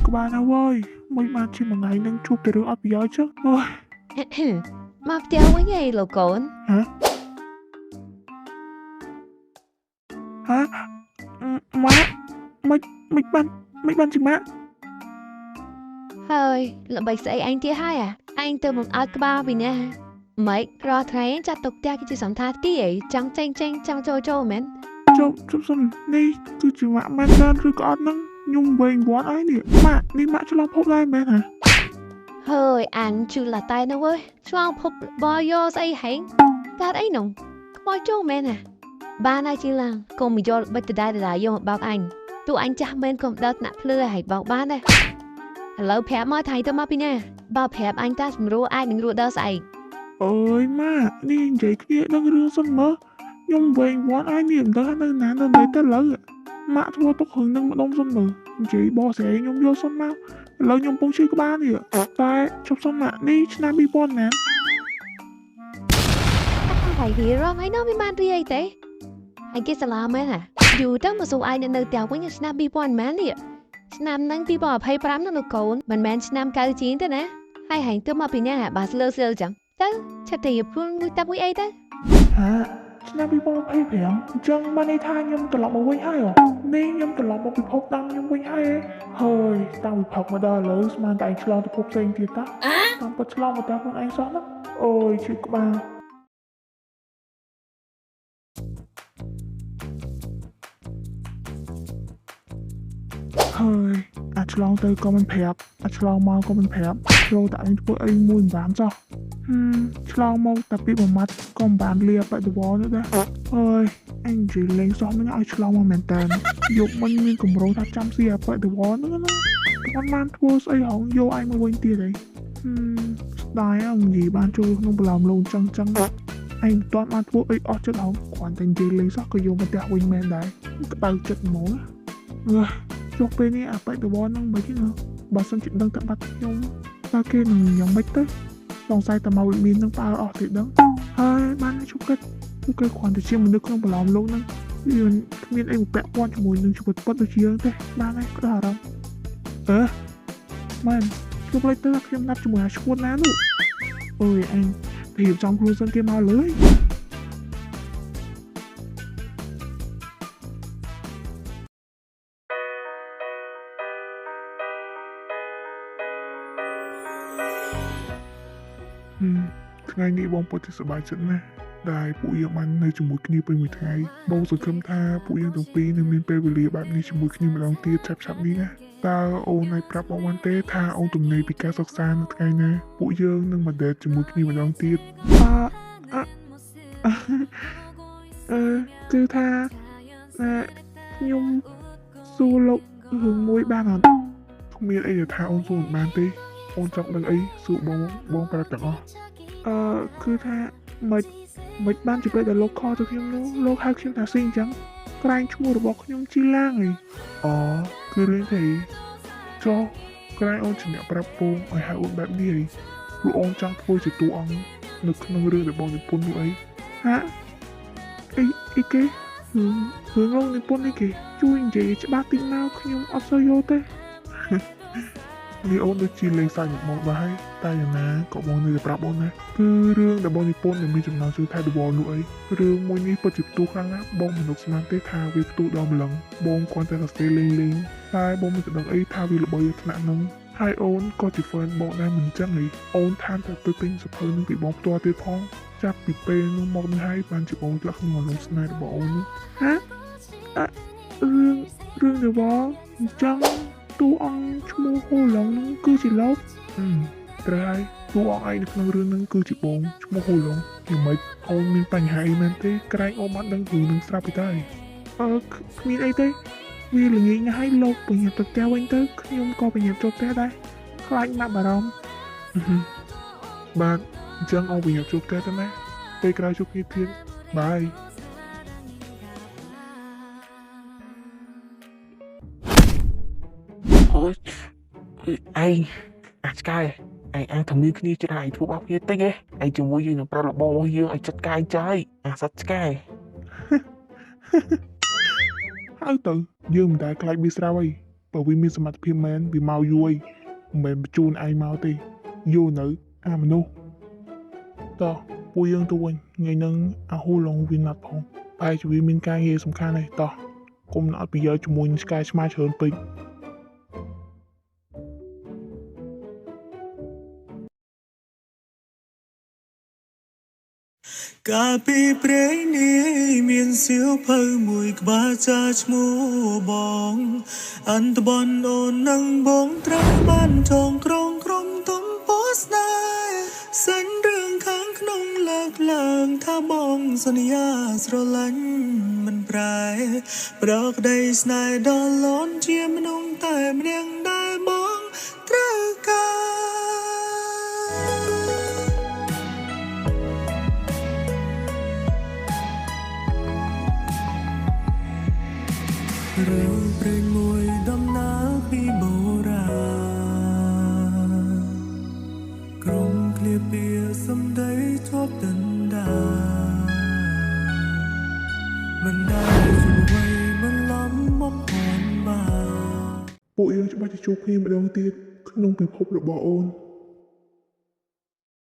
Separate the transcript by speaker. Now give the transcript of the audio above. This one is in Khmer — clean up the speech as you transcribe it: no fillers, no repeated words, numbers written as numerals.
Speaker 1: ក្បាលណាវើយមិនបានជាមួយថ្ងៃនឹងជួបតែរឿងអត់ប្រយោជន៍ចឹងអូយ
Speaker 2: មកផ្ទះវិញឯងលោកកូន
Speaker 1: ហ៎ម៉ាក់មិនបានជាម៉ាក់
Speaker 2: ហើយល្បីស្អីឯងទៀតហើយឯងទៅបង្អើតក្បាលពីណាម៉េចរាល់ថ្ងៃចាត់ទុកផ្ទះគឺជាសន្តាគារចង់ចេញចង់ចូលមែន
Speaker 1: ជប់សិននេះគឺជាម៉ាក់មែនតាឬក៏អត់ហ្នឹងខ្ញុំវែងវត្តអីនេះម៉ាក់នេះម៉ាក់ឆ្លងភពដែរមែនហ៎
Speaker 2: ហើយអានជឿឡាតែនោះវើឆ្លងភពបយោស្អីហែងកើតអីនោះខ្មោចចូលមែនបានហើយជឿឡាកុំយកបិទដដែលយកមកបោកអញទោះអញចាស់មែនកុំដៅថ្នាក់ភ្លឺឲ្យបោកបានដែរឥឡូវប្រាប់មកថៃទៅមកពីណាបើប្រាប់អញតាសម្រួលអាចនឹងរួចដល់ស្អែក
Speaker 1: អើយម៉ាក់នេះនិយាយគ្នាដឹងរឿងសិនមើលខ្ញុំវែងវត្តអីនេះមិនដឹងនៅណានៅទៅលើម៉ាក់ធ្វើទុករឿងនឹងម្ដងសិនមើលនិយាយបោះស្រីខ្ញុំយកសិនមកឥឡូវខ្ញុំពងឈឺក្បាលនេះតែជប់សិនម៉ាក់នេះឆ្នាំ2000ណា
Speaker 2: ហើយរៀរងហើយនោះមានបានរីអីទេហើយគេសាឡាមែនយូរទៅមកសួរឯងនៅផ្ទះវិញឆ្នាំ2000មែននេះឆ្នាំហ្នឹង2025នោះលោកកូនមិនមែនឆ្នាំ90ជាងទេណាហើយហែងទៅមកពីណាបើស្លើចឹងទៅឆាត់តែព្រួនមួយតាប់មួយអីទៅ
Speaker 1: ហាឆ្នាំ2025អញ្ចឹងបានន័យថាខ្ញុំត្រឡប់មកវិញហើយនេះខ្ញុំត្រឡប់មកពិភពតាមខ្ញុំវិញហើយហើយតាមពិភពមកដល់ឥឡូវស្មានតែឯងឆ្លងទៅភពផ្សេងទៀតតាតាមពិតឆ្លងមកតាមខ្លួនឯងសោះណាអូយឈឺក្បាលហើយអាចឆ្លងទៅក៏មិនប្រាប់អាចឆ្លងមកក៏មិនប្រាប់ចូលតែឯងធ្វើអីមួយមិនបានចោះឆ្លងមកតែពីមួយម៉ាត់ក៏មិនបានលាបដវនោះដែរអើយអញនិយាយលេងសោះហ្នឹងឲ្យឆ្លងមកមែនតើយកមិញមានកម្រោថាចាំស៊ីអាបដវហ្នឹងណាគាត់បានធ្វើស្អីហងយកឯងមកវិញទៀតហីស្ដាយអញនិយាយបានចូលក្នុងប្រឡំលោកចឹងឯងមិនទាន់បានធ្វើអីអស់ចិត្តហងគ្រាន់តែនិយាយលេងសោះក៏យកមកផ្ទះវិញមែនដែរក្តៅចិត្តហ្មងចុះពេលនេះអាបដវហ្នឹងមិនទេណាបើសិនជាដឹងតែបាត់ខ្ញុំតើគេនឹងយ៉ាងម៉េចទៅសង្ស័យតែមកវិមាននឹងផ្អើលអស់ទេដឹងហើយបានជប់គិតពួកគេគ្រាន់តែជាមនុស្សក្នុងប្រឡំលោកហ្នឹងវាគ្មានអីមកពាក់ព័ន្ធជាមួយនឹងជីវិតពិតដូចជាយើងទេបានហើយក៏អារម្មណ៍មែនជប់លេចទៅខ្ញុំណាត់ជាមួយអាឈួតណានោះអូយអញទៅរៀបចំខ្លួនសិនគេមកលើយថ្ងៃនេះបងពិតជាសប្បាយចិត្តណាស់ដែលពួកយើងបាននៅជាមួយគ្នាពេញមួយថ្ងៃបងសង្ឃឹមថាពួកយើងទាំងពីរនឹងមានពេលវេលាបែបនេះជាមួយគ្នាម្ដងទៀតឆាប់ៗនេះណាតើអូនអាចប្រាប់បងបានទេថាអូនទំនេរពីការសិក្សានៅថ្ងៃណាពួកយើងនឹងមកដេតជាមួយគ្នាម្ដងទៀតគឺថាខ្ញុំសួរលោករឿងមួយបានអត់គ្មានអីថាអូនសួរមិនបានទេអូនចង់ដឹងអីសួរបងប្រាប់ទាំងអស់គឺថាមិនបានជម្រាបដល់លោកខទៅខ្ញុំនោះលោកហៅខ្ញុំថាស៊ីអញ្ចឹងក្រែងឈ្មោះរបស់ខ្ញុំជីឡាងហីគឺរឿងទេចុះក្រែងអូនជំនះប្រាប់ពងឲ្យហៅអូនបែបនេះហីព្រោះអូនចង់ធ្វើជាតួអង្គនៅក្នុងរឿងរបស់និពន្ធនោះអីអីគេរឿងលោកនិពន្ធនេះគេជួយនិយាយច្បាស់តិចមកខ្ញុំអត់សូវយល់ទេនេះអូនដូចជាលេងសើចមកដែរហើយតែយ៉ាងណាក៏បងនៅតែប្រាប់អូនណាគឺរឿងដែលបងនិពន្ធដែលមានចំណងជើងថៃដបនោះអីរឿងមួយនេះពិតជាផ្ទុះខ្លាំងណាស់បងមិននឹកស្មានទេថាវាផ្ទុះដល់ម្លឹងបងគ្រាន់តែសរសេរលេងតែបងមិនដឹងអីថាវាល្បីថ្នាក់ហ្នឹងហើយអូនក៏ជា fan បងដែរមិនអញ្ចឹងហីអូនថាទៅទិញសភៅនឹងពីបងផ្ទាល់ទៀតផងចាប់ពីពេលនោះមកនេះហើយបានជាបងធ្លាក់ក្នុងអารមណ៍ស្នេហ៍របស់អូនរឿងរបស់អញ្ចឹងតួអង្គឈ្មោះហូឡុងហ្នឹងគឺជាលោកត្រូវហើយតួអង្គឯងនៅក្នុងរឿងហ្នឹងគឺជាបងឈ្មោះហូឡុងយ៉ាងម៉េចអូនមានបញ្ហាអីមែនទេក្រែងអូនបានដឹងរឿងហ្នឹងស្រាប់ពីតែគ្មានអីទេវាល្ងាចណាស់ហើយលោកបញ្ញាទៅផ្ទះវិញទៅខ្ញុំក៏បញ្ញាចូលផ្ទះដែរខ្លាចណាស់បារម្ភបាទអញ្ចឹងអូនបញ្ញាចូលផ្ទះទៅណាពេលក្រោយជួបគ្នាទៀតបាយ
Speaker 3: ឯងអាចឆ្កែឯងធំមានគ្នាច្រើនឯងធ្វើបោកគ្នាតិចឯងជាមួយយើងនឹងប្រាប់របស់យើងឲ្យចិត្តកាយចាយអាសត្វឆ្កែ
Speaker 1: ហៅទៅយើងមិនដែលខ្លាចវាស្រាវអីព បើវាមានសមត្ថភាពមែនវាមកយូរមិនមែនបញ្ជូនឯងមកទេយូរនៅអាមនុស្សតោះពួកយើងទៅវិញថ្ងៃហ្នឹងអាហ៊ូឡុងវាណាត់ផងប្រហែលជាវាមានការងារសំខាន់ហើយតោះកុំអត់ប្រយោជន៍ជាមួយនឹងឆ្កែឆ្មាច្រើនពេក
Speaker 4: កាលពីព្រេងនេះមានសៀវភៅមួយក្បាលចាឈ្មោះបងអន្តបនអូននឹងបងត្រូវបានចងក្រងក្រុមទំពោស្នេហ៍សេញរឿងខាងក្នុងលើកឡើងថាបងសន្យាស្រឡាញ់មិនប្រែប្រក្តីស្នេហ៍ដល់លន់ជាមនុស្សតែម្នាក់ដែលបងត្រូវការ រឿងព្រេងមួយដំណាលពីបុរាណក្រុមឃ្លាពាសំដីជាប់ដណ្ដាមិនដែលជួយមិនឡំមកผ่อนបាន
Speaker 1: ពួកយើងច្បាស់ជាជួបគ្នាម្ដងទៀតក្នុងពិភពរបស់អូន